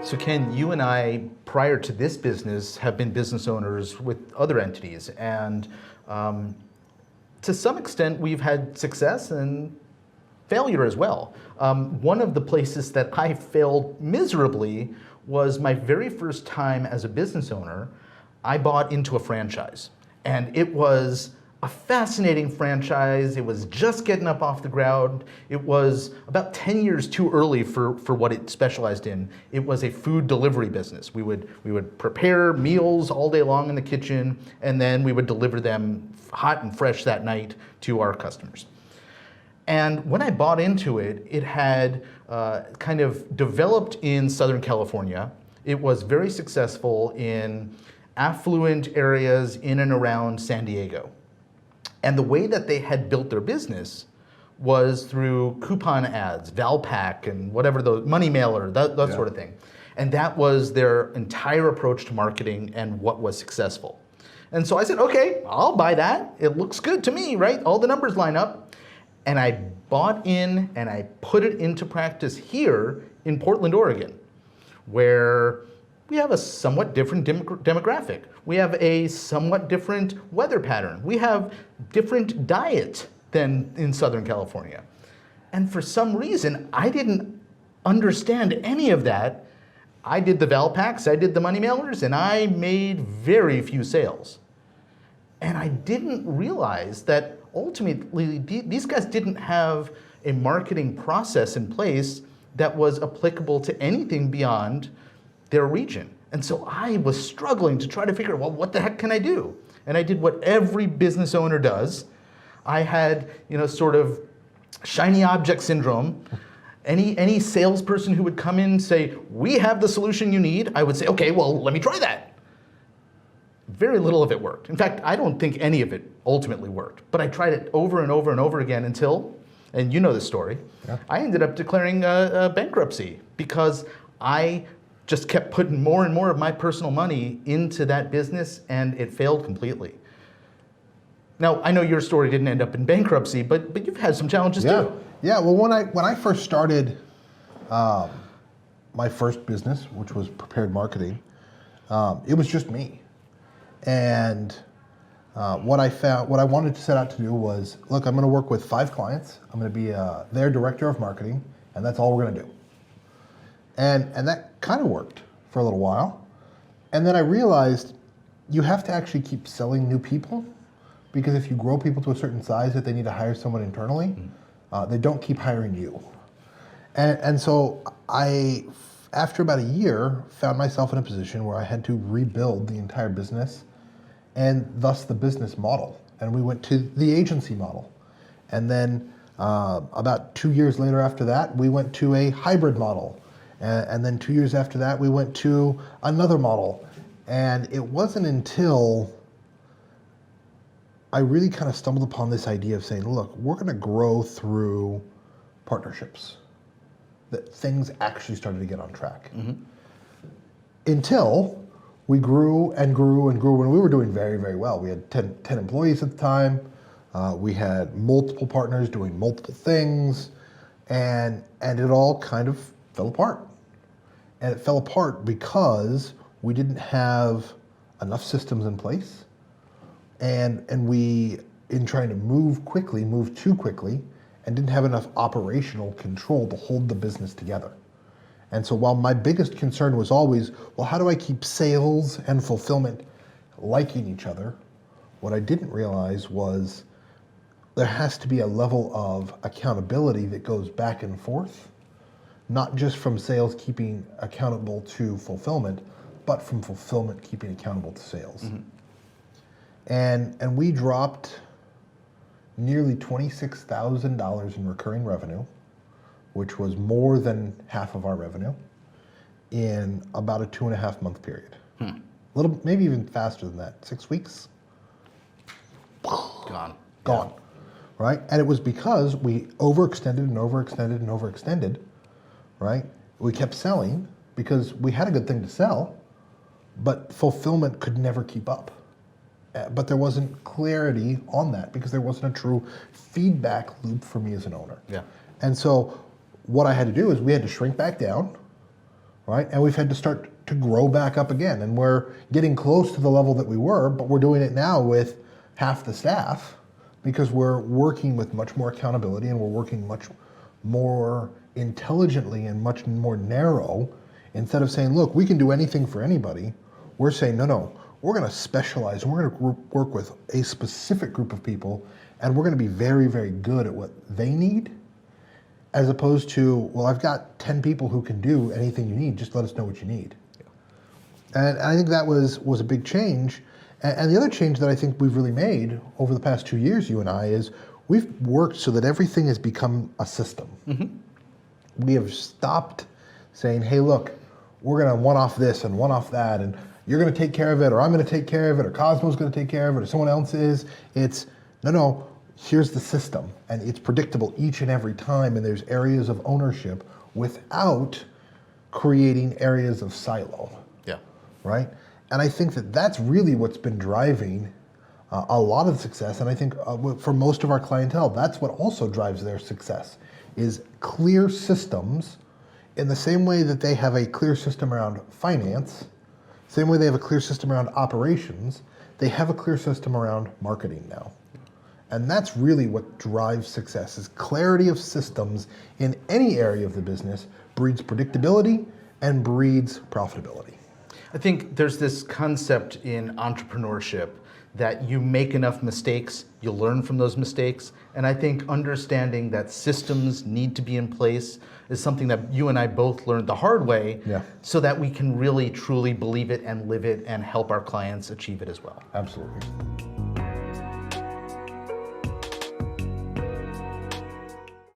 So Ken, you and I, prior to this business, have been business owners with other entities, and to some extent, we've had success and failure as well. One of the places that I failed miserably was my very first time as a business owner. I bought into a franchise, and it was a fascinating franchise. It was just getting up off the ground. It was about 10 years too early for what it specialized in. It was a food delivery business. We would prepare meals all day long in the kitchen, and then we would deliver them hot and fresh that night to our customers. And when I bought into it, it had kind of developed in Southern California. It was very successful in affluent areas in and around San Diego. And the way that they had built their business was through coupon ads, Valpak and whatever, those money mailer, that sort of thing. And that was their entire approach to marketing and what was successful. And so I said, okay, I'll buy that. It looks good to me, right? All the numbers line up. And I bought in and I put it into practice here in Portland, Oregon, where we have a somewhat different demographic. We have a somewhat different weather pattern. We have different diet than in Southern California. And for some reason, I didn't understand any of that. I did the Valpaks, I did the money mailers, and I made very few sales. And I didn't realize that ultimately these guys didn't have a marketing process in place that was applicable to anything beyond their region. And so I was struggling to try to figure out, well, what the heck can I do? And I did what every business owner does. I had, sort of shiny object syndrome. Any salesperson who would come in and say, we have the solution you need, I would say, okay, well, let me try that. Very little of it worked. In fact, I don't think any of it ultimately worked. But I tried it over and over and over again until, and you know the story, I ended up declaring bankruptcy because I just kept putting more and more of my personal money into that business, and it failed completely. Now, I know your story didn't end up in bankruptcy, but you've had some challenges too. Yeah, well, when I first started my first business, which was Prepared Marketing, it was just me. And what I wanted to set out to do was, look, I'm gonna work with 5 clients. I'm gonna be their director of marketing, and that's all we're gonna do. And that kind of worked for a little while. And then I realized you have to actually keep selling new people, because if you grow people to a certain size that they need to hire someone internally, they don't keep hiring you. And so I, after about a year, found myself in a position where I had to rebuild the entire business and thus the business model. And we went to the agency model. And then about 2 years later after that, we went to a hybrid model. And then 2 years after that, we went to another model. And it wasn't until I really kind of stumbled upon this idea of saying, look, we're going to grow through partnerships, that things actually started to get on track. Until we grew and grew and grew, and we were doing very, very well. We had 10 employees at the time. We had multiple partners doing multiple things, and it all kind of fell apart. And it fell apart because we didn't have enough systems in place. And we, in trying to move too quickly, and didn't have enough operational control to hold the business together. And so while my biggest concern was always, well, how do I keep sales and fulfillment liking each other? What I didn't realize was there has to be a level of accountability that goes back and forth, not just from sales keeping accountable to fulfillment, but from fulfillment keeping accountable to sales. And we dropped nearly $26,000 in recurring revenue, which was more than half of our revenue, in about a 2.5 month period. Little, maybe even faster than that, 6 weeks. Gone. Right? And it was because we overextended and overextended and overextended, right? We kept selling because we had a good thing to sell, but fulfillment could never keep up. But there wasn't clarity on that because there wasn't a true feedback loop for me as an owner. Yeah. And so what I had to do is we had to shrink back down, right? And we've had to start to grow back up again. And we're getting close to the level that we were, but we're doing it now with half the staff because we're working with much more accountability and we're working much more intelligently and much more narrow. Instead of saying, look, we can do anything for anybody, we're saying, no, we're going to specialize and we're going to work with a specific group of people and we're going to be very, very good at what they need, as opposed to, well, I've got 10 people who can do anything you need, just let us know what you need. And I think that was a big change. And the other change that I think we've really made over the past 2 years, you and I, is we've worked so that everything has become a system. We have stopped saying, hey, look, we're going to one-off this and one-off that, and you're going to take care of it, or I'm going to take care of it, or Cosmo's going to take care of it, or someone else is. It's, no, here's the system, and it's predictable each and every time, and there's areas of ownership without creating areas of silo. Yeah. Right? And I think that that's really what's been driving a lot of the success, and I think for most of our clientele, that's what also drives their success, is clear systems. In the same way that they have a clear system around finance, same way they have a clear system around operations, they have a clear system around marketing now. And that's really what drives success, is clarity of systems in any area of the business breeds predictability and breeds profitability. I think there's this concept in entrepreneurship that you make enough mistakes, you learn from those mistakes. And I think understanding that systems need to be in place is something that you and I both learned the hard way, so that we can really truly believe it and live it and help our clients achieve it as well. Absolutely.